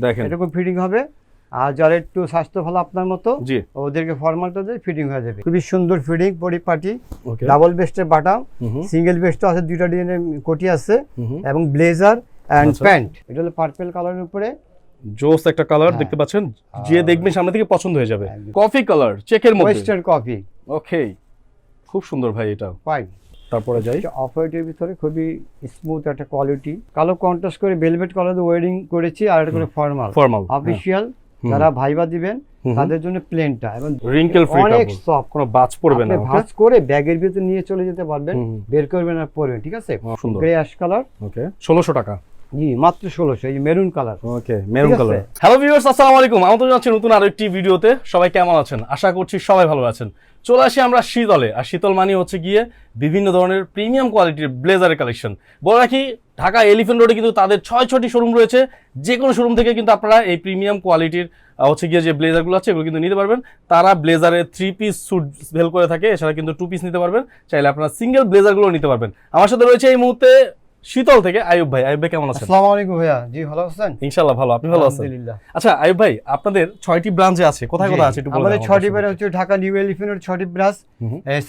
দেখেন এরকম ফিটিং হবে। আর যারা একটু স্বাস্থ্য ভালো আপনার মতো জি ওদেরকে ফর্মালটা দিয়ে ফিটিং হয়ে যাবে। খুবই সুন্দর ফিটিং পরিপাটি, ওকে ডাবল বেস্টের বাটাম, সিঙ্গেল বেস্টও আছে, দুইটা ডিজাইনের কোটি আছে এবং ব্লেজার এন্ড প্যান্ট। এটা হলো পার্পল কালারের উপরে জোস একটা কালার দেখতে পাচ্ছেন, যে দেখবেন সামনে থেকে পছন্দ হয়ে যাবে। কফি কালার চেকের মধ্যে, ওয়েস্টার্ন কফি। ওকে, খুব সুন্দর ভাই এটা। ফাইন। তারপরে যাই, অফ হোয়াইটের ভিতরে খুবই স্মুথ একটা কোয়ালিটি, কালো কন্ট্রাস্ট করে ভেলভেট কালার দিয়ে ওয়েডিং করেছি, আর এটা করে ফর্মাল অফিশিয়াল যারা ভাইবা দিবেন তাদের জন্য প্লেনটা, এবং রিঙ্কেল ফ্রি অনেক সফট, কোনো বাজ পড়বে না। ভাঁজ করে ব্যাগের ভিতরে নিয়ে চলে যেতে পারবেন, বের করবেন আর পরবেন, ঠিক আছে। সুন্দর গ্রে অ্যাশ কালার, ওকে 1600 টাকা। জি মাত্র 1600। এই মেরুন কালার, ওকে মেরুন কালার। হ্যালো ভিউয়ার্স, আসসালামু আলাইকুম, আমন্ত্রণ জানাচ্ছি নতুন আরো একটি ভিডিওতে। সবাই কেমন আছেন? আশা করছি সবাই ভালো আছেন। চলে আসি আমরা শীতলে, আর শীতল মানে হচ্ছে গিয়ে বিভিন্ন ধরনের প্রিমিয়াম কোয়ালিটির ব্লেজারের কালেকশন। বলে রাখি, ঢাকা এলিফ্যান্ট রোডে কিন্তু তাদের 6টি শোরুম রয়েছে। যে কোনো শোরুম থেকে কিন্তু আপনারা এই প্রিমিয়াম কোয়ালিটির হচ্ছে গিয়ে যে ব্লেজারগুলো আছে এগুলো কিন্তু নিতে পারবেন। তারা ব্লেজারের 3 পিস স্যুট সেল করে থাকে, এছাড়া কিন্তু 2 পিস নিতে পারবেন, চাইলে আপনারা সিঙ্গেল ব্লেজারগুলো নিতে পারবেন। আমার সাথে রয়েছে এই মুহূর্তে শীতল থেকে আইয়ুব ভাই। আইয়ুব ভাই কেমন আছেন? আসসালামু আলাইকুম ভাইয়া। জি ভালো আছেন? ইনশাআল্লাহ ভালো, আপনি ভালো আছেন? আলহামদুলিল্লাহ। আচ্ছা আইয়ুব ভাই, আপনাদের 6টি ব্রাঞ্চে আছে, কোথায় কোথায় আছে একটু বলুন। আমাদের 6টি ব্রাঞ্চ হচ্ছে ঢাকা নিউ এলিফ্যান্ট 6টি ব্রাঞ্চ,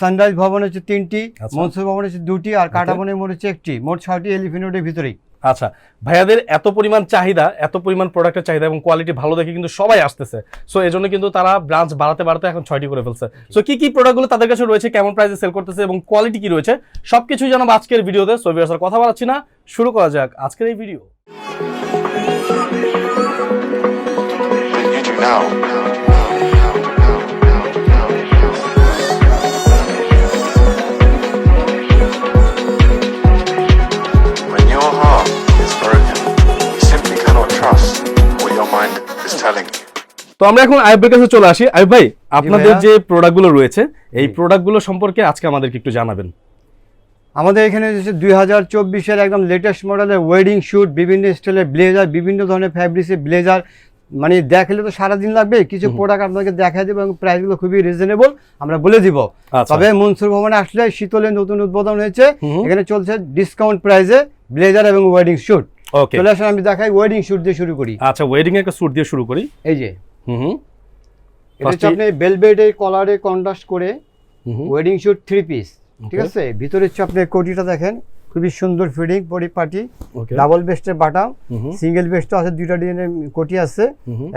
সানরাইজ ভবন হচ্ছে 3টি, মনসুর ভবন হচ্ছে 2টি, আর কাটাবনের মোড় হচ্ছে 1টি। মোট 6টি এলিফ্যান্ট রোডের ভিতরেই। আচ্ছা, ভাইয়াদের এত পরিমাণ চাহিদা, এত পরিমাণ প্রোডাক্টের চাহিদা এবং কোয়ালিটি ভালো দেখে কিন্তু সবাই আসতেছে। সো এই জন্য কিন্তু তারা ব্রাঞ্চ বাড়াতে বাড়াতে এখন 6টি করে ফেলছে। সো কি কি প্রোডাক্টগুলো তাদের কাছে রয়েছে, কেমন প্রাইসে সেল করতেছে এবং কোয়ালিটি কি রয়েছে, সবকিছুই জানাবো আজকের ভিডিওতে। সো ভিউয়ার্স, আর কথা বাড়াচ্ছি না, শুরু করা যাক আজকের এই ভিডিও। তো আমরা এখন আইয়ুবের কাছে চলে আসি। আইয়ুব ভাই, আপনাদের যে প্রোডাক্টগুলো রয়েছে এই প্রোডাক্টগুলো সম্পর্কে আজকে আমাদেরকে একটু জানাবেন। আমাদের এখানে হচ্ছে 2024-এর একদম লেটেস্ট মডেলের ওয়েডিং শুট, বিভিন্ন স্টাইলের ব্লেজার, বিভিন্ন ধরনের ফ্যাব্রিক্সের ব্লেজার, মানে দেখলে তো সারাদিন লাগবে। কিছু প্রোডাক্ট আপনাকে দেখাই দেবো এবং প্রাইসগুলো খুবই রিজনেবল আমরা বলে দিব। তবে মনসুর ভবনে আসলে শীতলের নতুন উদ্বোধন হয়েছে, এখানে চলছে ডিসকাউন্ট প্রাইসে ব্লেজার এবং ওয়েডিং শুট। চলে আসেন আমি দেখাই, ওয়েডিং শুট দিয়ে শুরু করি। আচ্ছা, ওয়েডিং এর একটা শুট দিয়ে শুরু করি। এই যে এটা হচ্ছে আপনি ভেলভেটের কলারে কন্ট্রাস্ট করে ওয়েডিং শুট 3 পিস, ঠিক আছে। ভিতরে হচ্ছে আপনি কোটিটা দেখেন, খুবই সুন্দর ফিটিং পরিপাটি, ডাবল বেস্টের বাটাম, সিঙ্গেল বেস্টও আছে, দুইটা ডিজাইনের কোটি আছে,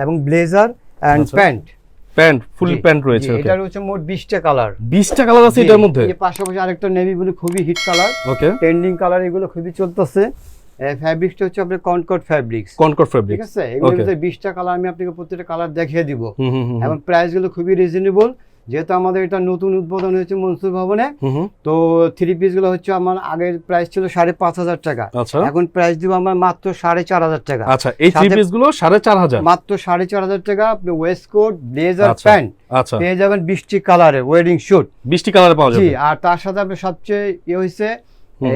এবং blazer and pant full pant রয়েছে। এটার হচ্ছে মোট 20টা কালার। 20টা কালার আছে এটার মধ্যে। এই পাশাপাশি আরেকটা নেভি ব্লু খুবই হিট কালার, ওকে ট্রেন্ডিং কালার, এগুলো খুবই চলতেছে। ফ্যাব্রিক্সটা হচ্ছে আপনার কনকর্ড ফ্যাব্রিক্স, ঠিক আছে। এগুলোর ভিতরে 20টা কালার, আমি আপনাকে প্রত্যেকটা কালার দেখিয়ে দিব, এবং প্রাইসগুলো খুবই রিজনেবল। যেহেতু আমাদের এটা নতুন উদ্বোধন হয়েছে মনসুর ভবনে, তো 3 পিস গুলো হচ্ছে আমার আগের প্রাইস ছিল 5,500 টাকা, এখন প্রাইস দিব আমার মাত্র 4,500 টাকা। আচ্ছা, এই 3 পিস গুলো 4,500, মাত্র 4,500 টাকা। আপনি ওয়েস্টকোট, ব্লেজার, প্যান্ট পেয়ে যাবেন 20টি কালারের ওয়েডিং শুট, 20টি কালার পাওয়া যাবে। জি, আর তার সাথে আপনি সবচেয়ে হইছে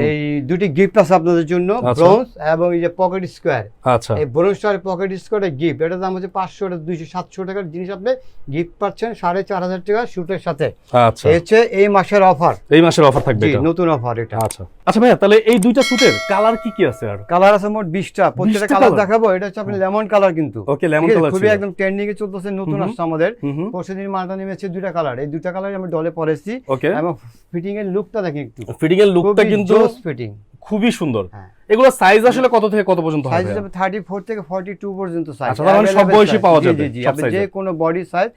এই দুটি গিফট আছে আপনাদের জন্য, ব্রোঞ্জ এবং এই যে পকেট স্কোয়ার। আচ্ছা, এই ব্রোঞ্জ আর পকেট স্কোয়ারের গিফট, এটার দাম হচ্ছে 500, 200, 700 টাকার জিনিস আপনি গিফট পাচ্ছেন 4,500 টাকা শুটের সাথে। আচ্ছা, এই হচ্ছে এই মাসের অফার, এই মাসের অফার থাকবে এটা, নতুন অফার এটা। আচ্ছা আচ্ছা ভাইয়া, তাহলে এই দুইটা শুটের কালার কি কি আছে? আর কালার আছে মোট 20টা, প্রত্যেকটা কালার দেখাবো। এটা হচ্ছে আপনি লেমন কালার, কিন্তু ওকে লেমন কালার খুবই একদম ট্রেন্ডিং এ চলতেছে, নতুন আসছে আমাদের। পরশুদিন মালটা নেমেছে 2টা কালার, এই 2টা কালার আমি ডলে পরেছি। এবং ফিটিং এর লুকটা দেখেন একটু, ফিটিং এর লুকটা কিন্তু ফিটিং খুবই সুন্দর। এগুলো সাইজ আসলে কত থেকে কত পর্যন্ত হবে? সাইজ হিসেবে 34 থেকে 42 পর্যন্ত সাইজ। আচ্ছা, তাহলে সব বয়সী পাওয়া যাবে, জি, আপনি যে কোনো বডি সাইজ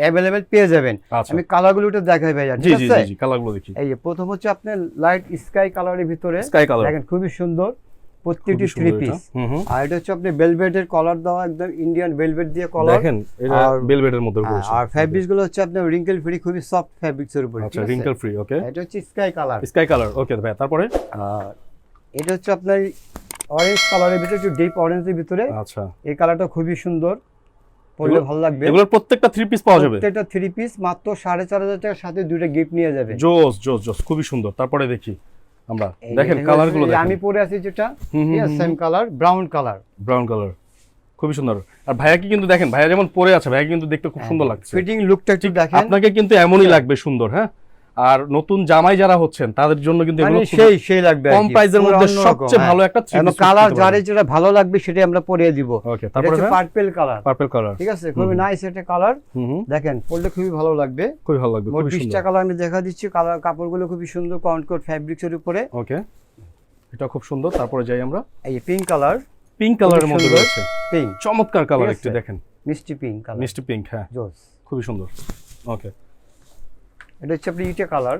अवेलेबल পেয়ে যাবেন। আমি কালারগুলো একটু দেখাই ভাই, ঠিক আছে। জি, কালারগুলো দেখি। এই যে প্রথম হচ্ছে আপনার লাইট স্কাই কালারের ভিতরে, স্কাই কালার দেখেন খুবই সুন্দর, প্রত্যেকটি 3 পিস। আর এটা হচ্ছে আপনি ভেলভেটের কলার দেওয়া, একদম ইন্ডিয়ান ভেলভেট দিয়ে কলার, দেখেন এটা ভেলভেটের মধ্যে রয়েছে। আর ফ্যাব্রিক্স গুলো হচ্ছে আপনার রিঙ্কেল ফ্রি, খুবই সফট ফ্যাব্রিক্স এর উপর। আচ্ছা, রিঙ্কেল ফ্রি, ওকে। এটা হচ্ছে স্কাই কালার, ওকে ভাই। তারপরে এটা হচ্ছে আপনার অরেঞ্জ কালারের ভিতরে, একটু ডিপ অরেঞ্জের ভিতরে। আচ্ছা, এই কালারটা খুবই সুন্দর, পরলে ভালো লাগবে। এগুলোর প্রত্যেকটা 3 পিস পাওয়া যাবে, প্রত্যেকটা 3 পিস মাত্র 4,500 টাকার সাথে 2টা গিফট নিয়ে যাবে। জোস জোস জোস, খুবই সুন্দর। তারপরে দেখি আমরা, দেখেন কালারগুলো দেখেন। আমি পরে আছি যেটা সেম কালার, ব্রাউন কালার, খুবই সুন্দর। আর ভাইয়া কি কিন্তু দেখেন, ভাইয়া যেমন পরে আছে, ভাইয়া কিন্তু দেখতে খুব সুন্দর লাগছে। ফিটিং লুকটা একটু দেখেন, আপনাকে কিন্তু এমনই লাগবে সুন্দর। হ্যাঁ, আর নতুন জামাই যারা হচ্ছেন তাদের জন্য কিন্তু মানে এগুলো সেই লাগবে কম প্রাইসের মধ্যে সবচেয়ে ভালো একটা কালার যারে যেটা ভালো লাগবে সেটাই আমরা পরিয়ে দিব। ওকে, তারপরে পার্পল কালার, পার্পল কালার, ঠিক আছে, খুবই নাইস একটা কালার। দেখেন পরলে খুবই ভালো লাগবে, খুবই ভালো লাগবে, খুবই 20টা সুন্দর। কালার আমি দেখা দিচ্ছি, কালার কাপড়গুলো খুবই সুন্দর কনকর্ড ফ্যাব্রিক্স এর উপরে। ওকে, এটা খুব সুন্দর। তারপরে যাই আমরা, এই পিঙ্ক কালার, পিঙ্ক কালারের মধ্যে রয়েছে, পিঙ্ক চমৎকার কালার, একটু দেখেন, মিষ্টি পিঙ্ক কালার, মিষ্টি পিঙ্ক, হ্যাঁ জোস, খুবই সুন্দর। ওকে, এটা হচ্ছে আপনি ইটা কালার।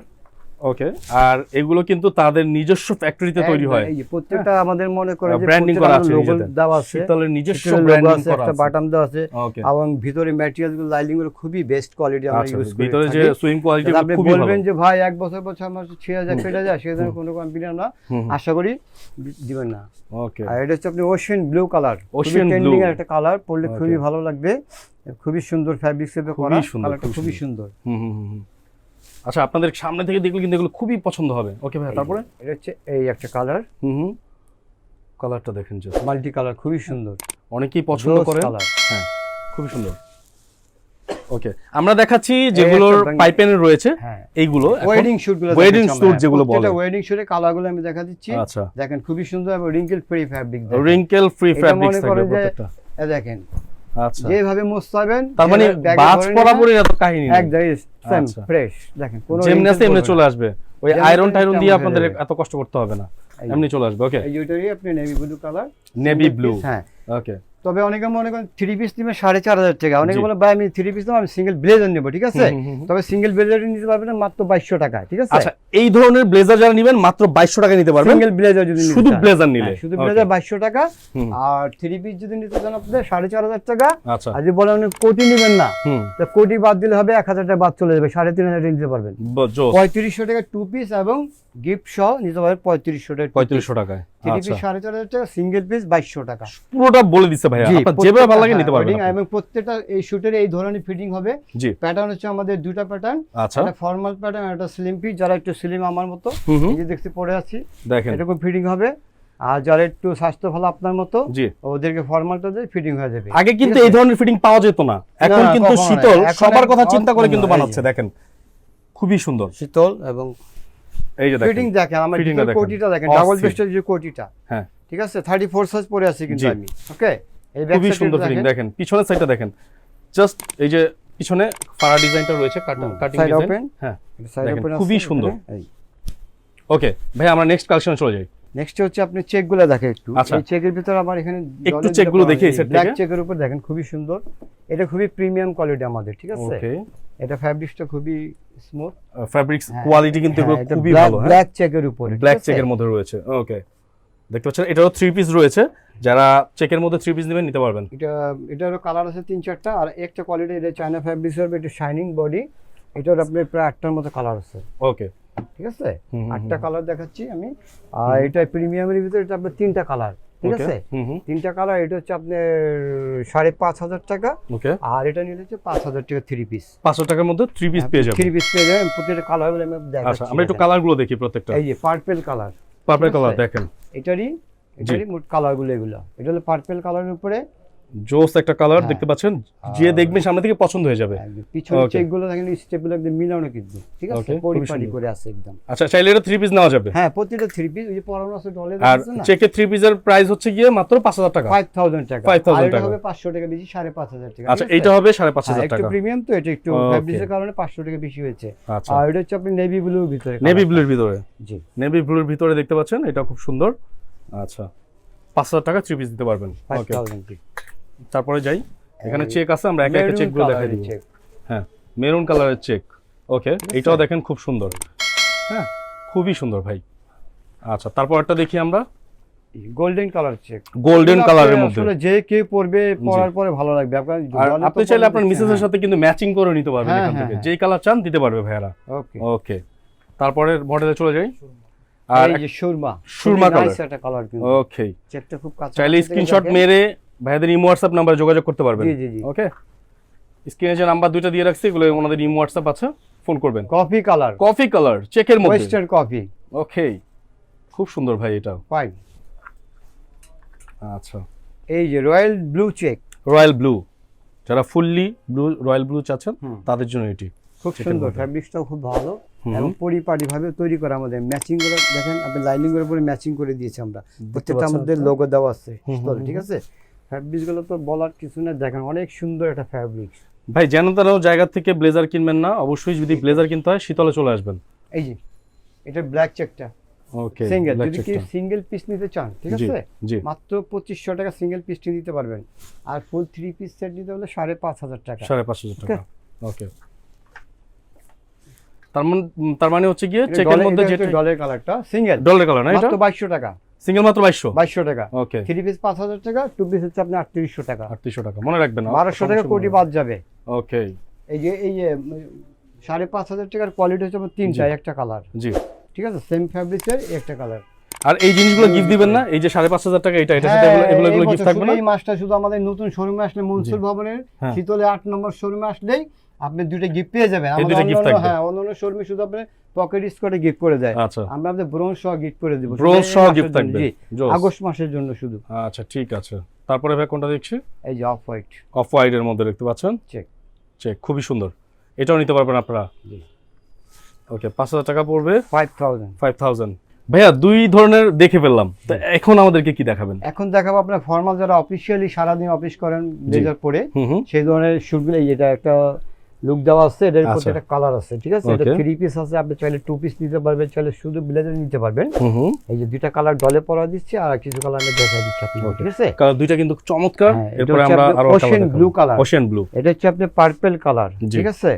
ওকে, আর এগুলো কিন্তু তাদের নিজস্ব ফ্যাক্টরিতে তৈরি হয়, এই যে প্রত্যেকটা আমাদের মনে করে যে ব্র্যান্ডিং করা আছে, লোগো দেওয়া আছে, শীতলের নিজস্ব লোগো ব্র্যান্ডিং আছে, করা একটা আছে। বাটন দেওয়া আছে, ওকে, এবং ভিতরে ম্যাটেরিয়াল গুলো লাইনিং গুলো খুবই বেস্ট কোয়ালিটি আমরা আচ্ছা, ইউজ করি। ভিতরে যে সুইং কোয়ালিটি আপনি খুবই ভালো। বলবেন যে ভাই এক বছর বছর আমার 6000 ফেটে যায়, সেই ধরনের কোনো কোম্পানি আমরা আশা করি দিবেন না। ওকে, আর এটা হচ্ছে আপনি Ocean blue colour, Ocean trending blue। এর একটা কালার, পরলে খুবই ভালো লাগবে, খুবই সুন্দর ফ্যাব্রিক্স এর করা, সুন্দর, কালারটা খুবই সুন্দর। আচ্ছা, আপনাদের সামনে থেকে দেখলে কিন্তু এগুলো খুবই পছন্দ হবে। ওকে ভাই, তারপরে এটা হচ্ছে এই একটা কালার, কালারটা দেখেন, জাস্ট মাল্টি কালার, খুবই সুন্দর, অনেকেই পছন্দ Rose করে, color। হ্যাঁ খুবই সুন্দর। ওকে, আমরা দেখাচ্ছি যেগুলোর একটা পাইপেনের রয়েছে, হ্যাঁ এইগুলো ওয়েডিং শুট গুলো, ওয়েডিং স্যুট যেগুলো বলে, ওয়েডিং শুটের কালার গুলো আমি দেখা দিচ্ছি। আচ্ছা, দেখেন খুবই সুন্দর এবং wrinkle free fabric, wrinkle free এটা ফ্যাব্রিক্স মনে থাকবে করেন যে প্রত্যেকটা। দেখেন আচ্ছা, যেভাবে মোস্তাবেন, তার মানে বাজ পরাবরের এত কাহিনী নেই, একদম সেম আচ্ছা। ফ্রেশ, দেখেন কোনো যেমনি আছে এমনি চলে আসবে, ওই যেমনি আয়রন টাইরন দিয়ে তেমন আপনাদের হয়ে যাবে। এত কষ্ট করতে হবে না, এমনি চলে আসবে। ওকে, এই দুটোরই আপনি navy blue colour, navy blue, হ্যাঁ। ওকে, তবে অনেকে মনে করেন 3 পিস নিবে 4500 টাকা, অনেকে জি। বলে ভাই আমি 3 পিস নেব, আমি সিঙ্গেল ব্লেজার নেব, ঠিক আছে, তবে সিঙ্গেল ব্লেজার নিতে পারবেন না মাত্র 2200 টাকা, ঠিক আছে। আচ্ছা, এই ধরনের ব্লেজার যারা নেবেন মাত্র 2200 টাকা নিতে পারবেন, সিঙ্গেল ব্লেজার যদি নিতে শুধু চান। ব্লেজার নিলে, হ্যাঁ, শুধু ব্লেজার 2200 টাকা, হুম। আর 3 পিস যদি নিতে চান আপনাদের 4500 টাকা। আচ্ছা, আর যদি বলেন আপনি কোটি নেবেন না, হুম, তো কোটি বাদ দিলে হবে 1000 টাকা বাদ চলে যাবে, 3500 টাকা নিতে পারবেন। জোস, 3500 টাকা 2 পিস এবং গিফট সহ নিতে পারবেন 3500 টাকা, 3500 টাকায়। 3 আচ্ছা, পিস 4500 টাকা, সিঙ্গেল পিস 2200 টাকা। পুরোটা বলে দিচ্ছে ভাইয়া, জি, আপনার যেভাবে ভালো লাগে প্রত্যেকটা, নিতে পারবেন হ্যাঁ, আপনি। এবং প্রত্যেকটা এই শুটের এই ধরনের ফিটিং হবে। জি, প্যাটার্ন হচ্ছে আমাদের দুটো প্যাটার্ন, আচ্ছা, একটা ফর্মাল প্যাটার্ন, একটা স্লিম ফিট, যারা একটু স্লিম আমার মতো, এই যে দেখতে পড়ে আছি, দেখেন, এরকম ফিটিং হবে। আর যারা একটু স্বাস্থ্য ভালো আপনার মতো, জি, ওদেরকে ফর্মালটা দিয়ে ফিটিং হয়ে যাবে। আগে কিন্তু এই ধরনের ফিটিং পাওয়া যেত না, এখন না, কিন্তু কখনো না। শীতল এখন সবার কথা একদম চিন্তা করে কিন্তু এই বানাচ্ছে, যে। দেখেন খুবই সুন্দর, শীতল এবং এই যে ফিটিং দেখেন, দেখেন, আমার ফিটিংটা দেখেন, কোটিটা দেখেন, ডাবল অস্থির। বেস্টের যে কোটিটা, হ্যাঁ ঠিক আছে, 34 সাইজ পরে আছি কিন্তু জি। আমি। ওকে, এই ব্যাক খুবই সাইডটা সুন্দর ফিটিং, দেখেন পিছনের সাইডটা দেখেন, জাস্ট এই যে পিছনে ফাড়া ডিজাইনটা রয়েছে, কাটিং সাইড ডিজাইন, ওপেন, হ্যাঁ সাইড দেখেন, ওপেন খুবই সুন্দর। ওকে ভাই, আমরা নেক্সট কালেকশনে চলে যাই। নেক্সট হচ্ছে আপনি চেকগুলো দেখেন একটু, আচ্ছা। এই চেকের ভিতরে আমার এখানে একটু চেকগুলো দেখি এই সেট ব্ল্যাক থেকে। চেকের উপর দেখেন খুবই সুন্দর, এটা খুবই প্রিমিয়াম কোয়ালিটি আমাদের, ঠিক আছে। ওকে, এটা ফ্যাব্রিক্সটা খুবই স্মুথ, ফ্যাব্রিক্স কোয়ালিটি কিন্তু এগুলো খুবই ভালো, হ্যাঁ ব্ল্যাক চেকের উপরে, ব্ল্যাক চেকের মধ্যে রয়েছে। ওকে, দেখতে পাচ্ছেন এটারও 3 পিস রয়েছে, যারা চেকের মধ্যে 3 পিস নেবেন নিতে পারবেন। এটারও কালার আছে 3-4টা, আর একটা কোয়ালিটি, এটা চায়না ফ্যাব্রিক্স এর একটু শাইনিং বডি, এটার আপনার প্রায় 8টার মতো কালার আছে, ওকে, ঠিক আছে, 8টা কালার দেখাচ্ছি আমি। আর এটা প্রিমিয়ামের ভিতরে এটা আপনার 3টা কালার, ঠিক আছে, 3টা কালার। এটা হচ্ছে আপনার 5500 টাকা, ওকে, আর এটা নিলে হচ্ছে 5000 টাকা 3 পিস, 500 টাকার মধ্যে 3 পিস পেয়ে যাবেন। 3 পিস পেয়ে যাবেন। প্রত্যেকটা কালার বলে আমি আচ্ছা, দেখাচ্ছি, আমরা একটু কালারগুলো দেখি প্রত্যেকটা। এই যে পার্পল কালার, পার্পল ঠিক কালার আছে? দেখেন, এটারই মোট কালারগুলো এগুলো, এটা হলো পার্পল কালারের উপরে জোস একটা কালার, হ্যাঁ। দেখতে পাচ্ছেন, যে দেখবেন সামনে থেকে পছন্দ হয়ে যাবে। পিছনে Okay. চেকগুলো দেখেন, স্টেপগুলো একদম মিলানো কিন্তু, ঠিক আছে, Okay, খুবই পরিপাটি সুন্দর। করে আছে একদম। আচ্ছা, চাইলে এটা 3 পিস নেওয়া যাবে। হ্যাঁ, প্রতিটা 3 পিস, ওই যে পরানো আছে ডলে আর দেখছেন না, চেকের 3 পিসের প্রাইস হচ্ছে গিয়ে মাত্র 5000 টাকা। 5000 টাকা, 5000 আর এটা টাকা। হবে 500 টাকা বেশি, 5500 টাকা। আচ্ছা, ঠিক আছে? এইটা হবে হ্যাঁ, 5500 একটু টাকা। প্রিমিয়াম তো, এটা একটু Okay. ফ্যাব্রিক্সের কারণে 500 টাকা বেশি হয়েছে। আচ্ছা, আর এটা হচ্ছে আপনি নেভি ব্লুর ভিতরে, নেভি ব্লুর ভিতরে, জি, নেভি ব্লুর ভিতরে দেখতে পাচ্ছেন, এটা খুব সুন্দর। আচ্ছা, 5000 টাকা 3 পিস দিতে পারবেন। ওকে, 5000 তারপরে যাই, এখানে চেক আছে, আমরা একা একা চেকগুলো দেখাই দিব। হ্যাঁ, মেরুন কালারের চেক। ওকে, এটাও দেখেন খুব সুন্দর, হ্যাঁ খুবই সুন্দর ভাই। আচ্ছা, তারপর একটা দেখি আমরা, গোল্ডেন কালার চেক, গোল্ডেন কালারের মধ্যে। আসলে যে কেউ পরবে, পরার পরে ভালো লাগবে। আপনার আর আপনি চাইলে আপনার মিসেসের সাথে কিন্তু ম্যাচিং করে নিতে পারবেন হ্যাঁ, এখান থেকে, হ্যাঁ, যেই কালার চান দিতে পারবে ভাইয়ারা। ওকে, ওকে, তারপরে মডেলে চলে যাই। আর এই যে সুরমা, সুরমা খুবই কালার। nice একটা কালার কিন্তু, ওকে, চেকটা খুব কাছে চাইলে স্ক্রিনশট মেরে ভাইয়াদের ইমো হোয়াটসঅ্যাপ নাম্বারে যোগাযোগ করতে পারবেন। জি, জি, জি। ওকে, স্ক্রিনে যে নাম্বার দুইটা দিয়ে রাখছি, এগুলো ওনাদের ইমো হোয়াটসঅ্যাপ আছে, ফোন করবেন। কফি কালার, কফি কালার চেকের মধ্যে, ওয়েস্টার্ন কফি, ওকে, খুব সুন্দর ভাই এটা। ফাইন। আচ্ছা, এই যে royal blue check, royal blue, যারা ফুললি ব্লু রয়্যাল ব্লু চাচ্ছেন তাদের জন্য এটি খুব চেকের সুন্দর, মধ্যে। ফ্যাব্রিক্সটাও খুব ভালো, এবং পরিপাটি ভাবে তৈরি করা আমাদের ম্যাচিং করে দেখেন আপনি লাইনিং করে পরে ম্যাচিং করে দিয়েছি আমরা প্রত্যেকটা আমাদের লোগো দেওয়া আছে শীতলে, ঠিক আছে। ফ্যাব্রিক্স গুলো তো বলার কিছু না, দেখেন অনেক সুন্দর একটা ফ্যাব্রিক্স। ভাই যেন তেন জায়গা থেকে ব্লেজার কিনবেন না, অবশ্যই যদি ব্লেজার কিনতে হয় শীতলে চলে আসবেন। এই যে এটা ব্ল্যাক চেকটা ওকে, সিঙ্গেল, যদি কি সিঙ্গেল পিস নিতে চান ঠিক আছে জি মাত্র 2500 টাকা সিঙ্গেল পিসটি নিতে পারবেন। আর ফুল 3 পিস সেট নিতে হলে 5500 টাকা। 5500 টাকা। ওকে, তার মানে হচ্ছে গিয়ে চেকের মধ্যে যেটা ডলের কালারটা সিঙ্গেল ডলের কালার না, এটা মাত্র 2200 টাকা সিঙ্গেল, মাত্র 2200 টাকা। ওকে, 3 পিস 5000 টাকা, 2 পিস হচ্ছে আপনি 3800 টাকা। 3800 টাকা মনে রাখবেন, 1200 টাকা কোটি বাদ যাবে। ওকে, এই যে 5500 টাকার কোয়ালিটি হচ্ছে আমার তিনটা, একটা কালার, জি ঠিক আছে, সেম ফ্যাব্রিক্সের একটা কালার। আর এই জিনিসগুলো গিফট দিবেন না, এই যে 5500 টাকা এটা সাথে এগুলো গিফট থাকবে না। এই মাসটা শুধু আমাদের নতুন শোরুমে আসলে মনসুর ভবনের শীতলে 8 নম্বর শোরুমে আসলেই আপনি দুটো গিফট পেয়ে যাবেন। হ্যাঁ, অন্যান্য শোরুমে শুধু আপনি পকেট স্কোয়ারে গিফট করে দেয়, আচ্ছা আমরা আপনাদের ব্রোঞ্জ সহ গিফট করে দেব, ব্রোঞ্জ সহ গিফট থাকবে আগস্ট মাসের জন্য শুধু। আচ্ছা ঠিক আছে, তারপরে ভাই কোনটা দেখছি? এই যে অফ হোয়াইট এর মধ্যে দেখতে পাচ্ছেন, চেক খুবই সুন্দর, এটাও নিতে পারবেন আপনারা। ওকে, 5000 টাকা পড়বে, 5000। ভাইয়া দুই ধরনের দেখে ফেললাম, তো এখন আমাদেরকে কি দেখাবেন? এখন দেখাবো আপনার ফর্মাল যারা অফিশিয়ালি সারাদিন অফিস করেন ব্লেজার পরে সেই ধরনের শুটগুলো। এটা একটা লুক দেওয়া আছে, এটার মধ্যে একটা কালার আছে, ঠিক আছে। এটা 3 পিস আছে, আপনি চাইলে 2 পিস নিতে পারবেন, চাইলে শুধু ব্লেজার নিতে পারবেন। এই যে দুইটা কালার ডলে পরা দিচ্ছি আর কিছু কালার আমি দেখাই দিচ্ছি আপনাদের, ঠিক আছে। কালার দুইটা কিন্তু চমৎকার। এরপরে আমরা আরো ocean blue colour, ocean blue, এটা হচ্ছে আপনি পার্পল কালার, ঠিক আছে।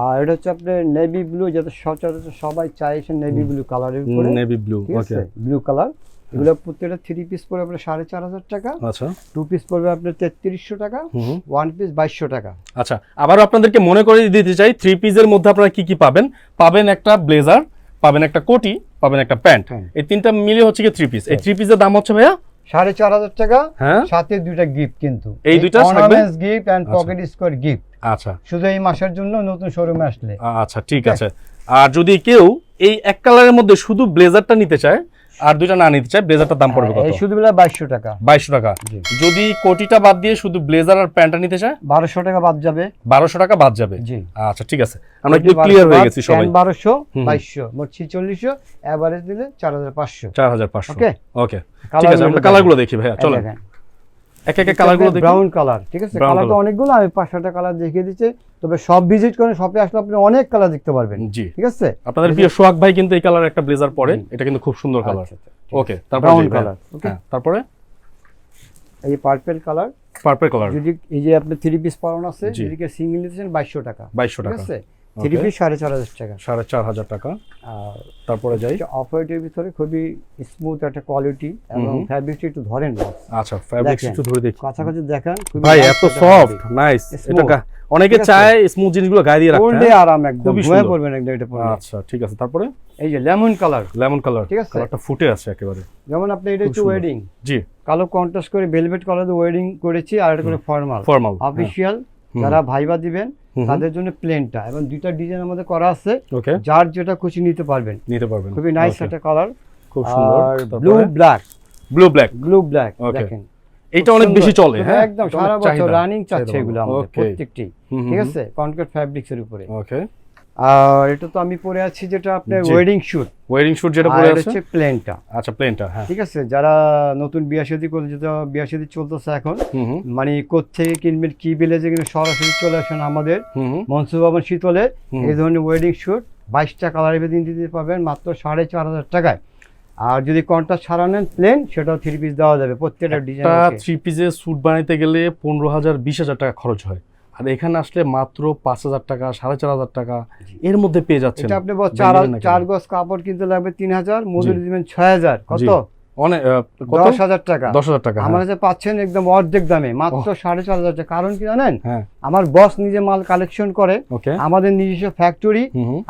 আর এটা হচ্ছে আপনার নেভি ব্লু, যেটা সচরাচর সবাই চায় সে নেভি ব্লু কালারের উপরে, নেভি ব্লু, ওকে ব্লু কালার। এগুলো প্রত্যেকটা 3 পিস পড়বে আপনার 4500 টাকা, আচ্ছা 2 পিস পড়বে আপনার 3300 টাকা, 1 পিস 2200 টাকা। আচ্ছা, আবার আপনাদেরকে মনে করে দিতে চাই 3 পিসের মধ্যে আপনারা কি কি পাবেন। পাবেন একটা ব্লেজার, পাবেন একটা কোটি, পাবেন একটা প্যান্ট, এই তিনটা মিলে হচ্ছে কি 3 পিস। এই 3 পিসের দাম হচ্ছে ভাইয়া 4500 টাকা, হ্যাঁ, সাথে দুইটা গিফট, কিন্তু এই দুইটা ornaments gift and pocket square gift. আচ্ছা, শুধু এই মাসের জন্য নতুন শোরুমে আসলে। আচ্ছা ঠিক আছে। আর যদি কেউ এই এক কালারের মধ্যে শুধু ব্লেজারটা নিতে চায় আর দুইটা না নিতে চায়, ব্লেজারটার দাম পড়বে কত? এই শুধু 2200 টাকা। 2200 টাকা। যদি কোটিটা বাদ দিয়ে শুধু ব্লেজার আর প্যান্টটা নিতে চায় 1200 টাকা বাদ যাবে। 1200 টাকা বাদ যাবে, জি আচ্ছা ঠিক আছে, আমরা একটু ক্লিয়ার হয়ে গেছি সবাই। 1200 2200 মোট 4600, এভারেজ দিলে 4500। 4500, ওকে ওকে ঠিক আছে। আমরা কালারগুলো দেখি ভাইয়া, চলো এক এক কালারগুলো দেখি। ব্রাউন কালার, ঠিক আছে, কালার তো অনেকগুলো, আমি 5-6টা কালার দেখিয়ে দিচ্ছি। তবে সব ভিজিট করেন, শপে আসলে আপনি অনেক কালার দেখতে পারবেন, জি ঠিক আছে। আপনাদের প্রিয় সোহাগ ভাই কিন্তু এই কালার একটা ব্লেজার পরে, এটা কিন্তু খুব সুন্দর কালার। ওকে, তারপর ব্রাউন কালার, ওকে, তারপরে এই পার্পল কালার, পার্পল কালার। যদি এই যে আপনি 3 পিস পরানো আছে, যদি কে সিঙ্গেল নিতেছেন 2200 টাকা, 2200 ঠিক টাকা, আছে। 3 পিস 4500 টাকা, 4500 টাকা। আর তারপরে যাই অফ হোয়াইটের ভিতরে খুবই স্মুথ একটা কোয়ালিটি, এবং ফ্যাব্রিকটা একটু ধরেন বস। আচ্ছা, ফ্যাব্রিক একটু ধরে দেখি কাছাকাছি দেখেন, ভাই এত সফট, নাইস। এটা অনেকে চায় স্মুথ জিনিসগুলো গায়ে দিয়ে রাখতে, পরলে আরাম, একদম ঘুমিয়ে পড়বেন একদম এটা পরলে। আচ্ছা ঠিক আছে। তারপরে এই যে লেমন কালার, ঠিক আছে, কালারটা ফুটে আছে একেবারে। যেমন আপনি এটা হচ্ছে ওয়েডিং, জি কালো কন্ট্রাস্ট করে ভেলভেট কালার ওয়েডিং করেছি, আর এটা করে ফর্মাল অফিশিয়াল যারা ভাইবা দিবেন তাদের জন্য প্লেনটা, এবং দুইটা ডিজাইন আমাদের করা আছে, ওকে, যার যেটা খুশি নিতে পারবেন। খুবই নাইস একটা কালার, খুব সুন্দর। আর ব্লু ব্ল্যাক দেখেন, এটা অনেক বেশি চলে, হ্যাঁ একদম সারা বছর রানিং চাচ্ছে এগুলো আমাদের প্রত্যেকটি, ঠিক আছে, কনক্রিট ফ্যাব্রিক্স এর উপরে। ওকে, আর এটা তো আমি পরে আছি যেটা আপনার ওয়েডিং শুট যেটা পরে আছে হচ্ছে প্লেনটা। আচ্ছা, প্লেনটা, হ্যাঁ ঠিক আছে। যারা নতুন বিয়ে শাদী করে, যেটা বিয়ে শাদী চলতেছে এখন, মানে কোত্থেকে কিনবেন কি বিলেজে কিনে সরাসরি চলে আসেন আমাদের মনসুর ভবন শীতলে। এই ধরনের ওয়েডিং শুট 22টা কালারের ভেতরে দিতে পারবেন মাত্র 4500 টাকায়। আর যদি কন্ট্রাস্ট ছাড়া নেন প্লেন, সেটাও 3 পিস দেওয়া যাবে প্রত্যেকটা ডিজাইন। 3 পিসের স্যুট বানাইতে গেলে 15000-20000 টাকা খরচ হয়, আর এখানে আসলে মাত্র 5000 টাকা, 4500 টাকা এর মধ্যে পেয়ে যাচ্ছেন। এটা আপনি 4 গজ কাপড় কিনতে লাগবে 3000, মজুরি দিবেন 6000, কত? অনেক 10000 টাকা। 10000 টাকা আমার কাছে পাচ্ছেন একদম অর্ধেক দামে, মাত্র 4500 টাকা। কারণ কি জানেন, হ্যাঁ, আমার বস নিজে মাল কালেকশন করে, আমাদের নিজস্ব ফ্যাক্টরি,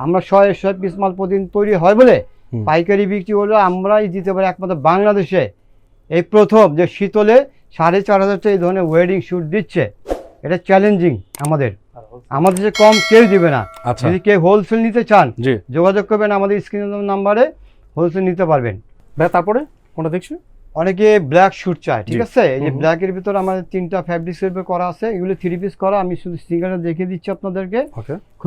আমরা 100 পিস মাল প্রতিদিন তৈরি হয় বলে পাইকারি বিক্রি হলো আমরাই দিতে পারি একমাত্র বাংলাদেশে। এই প্রথম যে শীতলে 4500 টাকা এই ধরনের ওয়েডিং শুট দিচ্ছে, এটা চ্যালেঞ্জিং আমাদের দেশে কম কেউ দিবে না। যদি কেউ হোলসেল নিতে চান, যোগাযোগ করবেন আমাদের স্ক্রিনের নাম্বারে, হোলসেল নিতে পারবেন। তারপরে কোনটা দেখছি? অনেকে ব্ল্যাক শুট চায়, ঠিক আছে। এই যে ব্ল্যাকের ভিতরে আমাদের 3টা ফ্যাব্রিক্স এর করা আছে, এগুলো 3 পিস করা। আমি শুধু সিঙ্গেলটা দেখিয়ে দিচ্ছি আপনাদেরকে,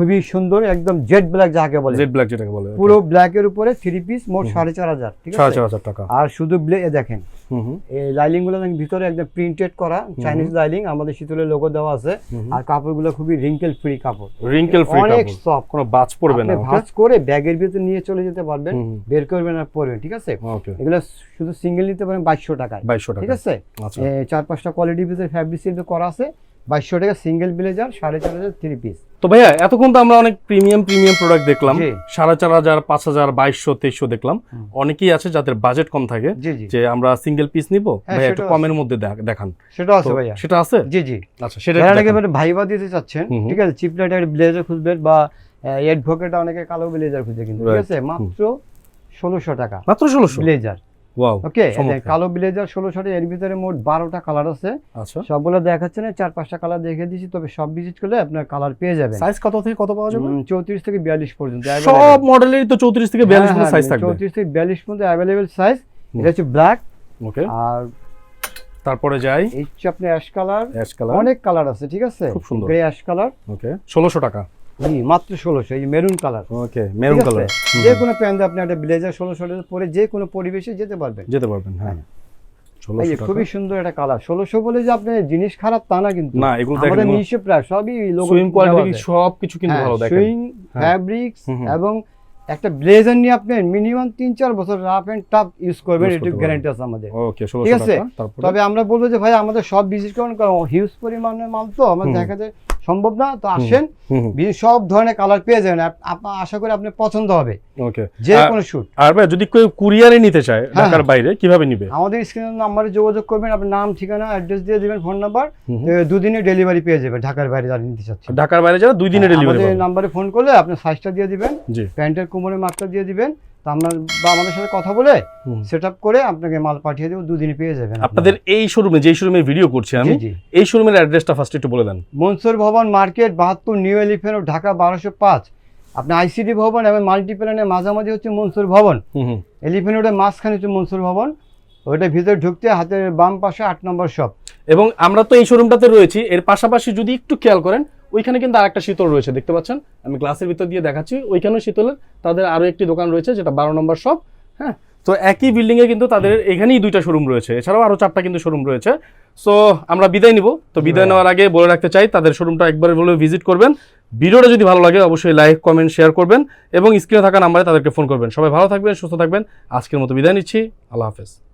খুবই সুন্দর, একদম জেড ব্ল্যাক যাকে বলে, জেড ব্ল্যাক যেটাকে বলে, পুরো ব্ল্যাকের উপরে 3 পিস, মোট 4,500, ঠিক আছে, 4,500 টাকা। আর শুধু দেখেন হুম হুম এই লাইলিং গুলো ভিতরে একদম প্রিন্টেড করা চাইনিজ লাইলিং, আমাদের শীতলের লোগো দেওয়া আছে। আর কাপড়গুলো খুবই রিঙ্কেল ফ্রি কাপড়, রিঙ্কেল ফ্রি অনেক কাপড়, সফট, কোনো বাজ পড়বে না, ভাঁজ করে ব্যাগের ভিতরে নিয়ে চলে যেতে পারবেন, বের করবেন আর পরবেন, ঠিক আছে। ওকে, এগুলো শুধু সিঙ্গেল নিতে পারেন 2200 টাকায়, 2200 টাকা, ঠিক আছে। আচ্ছা। 4-5টা কোয়ালিটির ভিতরে ফ্যাব্রিক সিল্ক করা আছে, 2200 টাকা সিঙ্গেল ব্লেজার, 4,500 3 পিস। তো ভাইয়া এতক্ষণ তো আমরা অনেক প্রিমিয়াম প্রোডাক্ট দেখলাম, জি। 4,500, 5,000, 2,200, 2,300 দেখলাম। অনেকেই আছে যাদের বাজেট কম থাকে, জি জি, যে আমরা সিঙ্গেল পিস নিব, হ্যাঁ, ভাইয়া একটু সেটাও কমের মধ্যে দেখান। সেটা আছে তো ভাইয়া, সেটা আছে, জি জি। আচ্ছা সেটা যারা একটু নাকি দেখান। ভাইবা দিতে চাচ্ছেন, ঠিক আছে, চিপ লাইট একটা ব্লেজার খুঁজবেন, বা অ্যাডভোকেট অনেকে কালো ব্লেজার খুঁজে, কিন্তু ঠিক Right. আছে, মাত্র 1,600 টাকা মাত্র 1,600? ব্লেজার। ওয়াও, ওকে, চমৎকার। কালো ব্লেজার 1,600 টাকা, এর ভিতরে মোট 12টা কালার আছে। আচ্ছা, সবগুলো দেখাচ্ছে না, 4-5টা কালার দেখিয়ে দিচ্ছি, তবে সব ভিজিট করলে আপনার কালার পেয়ে যাবেন। সাইজ কত থেকে কত পাওয়া যাবে? 34 থেকে 42 পর্যন্ত সব মডেলেরই তো 34 থেকে 42 পর্যন্ত সাইজ থাকবে। 34 থেকে 42 পর্যন্ত অ্যাভেলেবেল সাইজ। এটা হচ্ছে ব্ল্যাক, ওকে, আর তারপরে যাই এই হচ্ছে আপনি অ্যাশ কালার, অ্যাশ কালার, অনেক কালার আছে, ঠিক আছে, খুব সুন্দর। গ্রে অ্যাশ কালার, ওকে, 1,600 টাকা, জি মাত্র 1600। এই মেরুন কালার, ওকে, মেরুন ঠিক আছে? কালার, যে কোনো প্যান্টে আপনি একটা ব্লেজার 1600 টাকা পরে যে কোনো পরিবেশে যেতে পারবেন, যেতে পারবেন, হ্যাঁ। এই 1,600 যে টাকা, খুবই সুন্দর একটা কালার। 1600 বলে যে আপনি জিনিস খারাপ তা না, কিন্তু না এগুলো আমাদের দেখেন, নিজস্ব প্রায় সবই লোগো সুইং কোয়ালিটি সব কিছু কিন্তু ভালো দেখেন। সুইং হ্যাঁ। ফ্যাব্রিক্স, হুম, হুম। এবং একটা ব্লেজার নিয়ে আপনি মিনিমাম 3-4 বছর রাফ এন্ড টাফ ইউজ করবেন, Use এটা করতে গ্যারান্টি আছে আমাদের, ওকে, ঠিক 1,600 আছে। টাকা। তারপরে তবে আমরা বলবো যে ভাই আমাদের সব ভিজিট করুন, কারণ হিউজ পরিমাণের মাল তো আমার দেখাতে সম্ভব না, তো আসেন, সব ধরনের কালার পেয়ে যাবেন, আপনার আশা করি আপনার পছন্দ হবে, ওকে। যে কোনো শুট। আর ভাই যদি কেউ কুরিয়ারে নিতে চায় ঢাকার বাইরে, কিভাবে নিবে? আমাদের স্ক্রিনের নাম্বারে যোগাযোগ করবেন, আপনার নাম, ঠিকানা, অ্যাড্রেস দিয়ে দিবেন, ফোন নাম্বার, 2 দিনে ডেলিভারি পেয়ে যাবে ঢাকার বাইরে যারা নিতে চাচ্ছেন। ঢাকার বাইরে যারা 2 দিনে ডেলিভারি আমাদের পাবে। নাম্বারে ফোন করলে আপনার সাইজটা দিয়ে দিবেন, জি, প্যান্টের কোমরের মাপটা দিয়ে দিবেন, তো আমরা বা আমাদের সাথে কথা বলে সেটআপ করে আপনাকে মাল পাঠিয়ে দেব, 2 দিনে পেয়ে যাবেন। আপনাদের এই শোরুমে, যেই শোরুমে ভিডিও করছি আমি, জি জি, এই শোরুমের অ্যাড্রেসটা ফার্স্ট একটু বলে দেন। মনসুর ভবন market 72 new elephant road, Dhaka 1205। আপনি আইসিডি ভবন এবং মাল্টিপ্ল্যানের মাঝামাঝি হচ্ছে মনসুর ভবন, এলিফ্যান্ট রোডের মাঝখানে হচ্ছে মনসুর ভবন, ওইটা ভিতরে ঢুকতে হাতের বাম পাশে 8 নম্বর শপ। এবং আমরা তো এই শোরুমটাতে রয়েছি, এর পাশাপাশি যদি একটু খেয়াল করেন, ওইখানে কিন্তু আরেকটা শীতল রয়েছে, দেখতে পাচ্ছেন, আমি গ্লাসের ভিতর দিয়ে দেখাচ্ছি, ওইখানেও শীতলের তাদের আরো একটি দোকান রয়েছে, যেটা 12 নম্বর শপ। হ্যাঁ, তো একই বিল্ডিং এ কিন্তু তাদের এখানেই 2টা শোরুম রয়েছে, এছাড়াও আরো 4টা কিন্তু শোরুম রয়েছে। সো আমরা বিদায় নিব, তো বিদায় নেওয়ার আগে বলে রাখতে চাই, তাদের শোরুমটা একবার হলেও ভিজিট করবেন। ভিডিওটা যদি ভালো লাগে অবশ্যই লাইক, কমেন্ট, শেয়ার করবেন, এবং স্ক্রিনে থাকা নাম্বারে তাদেরকে ফোন করবেন। সবাই ভালো থাকবেন, সুস্থ থাকবেন। আজকের মতো বিদায় নিচ্ছি, আল্লাহ হাফেজ।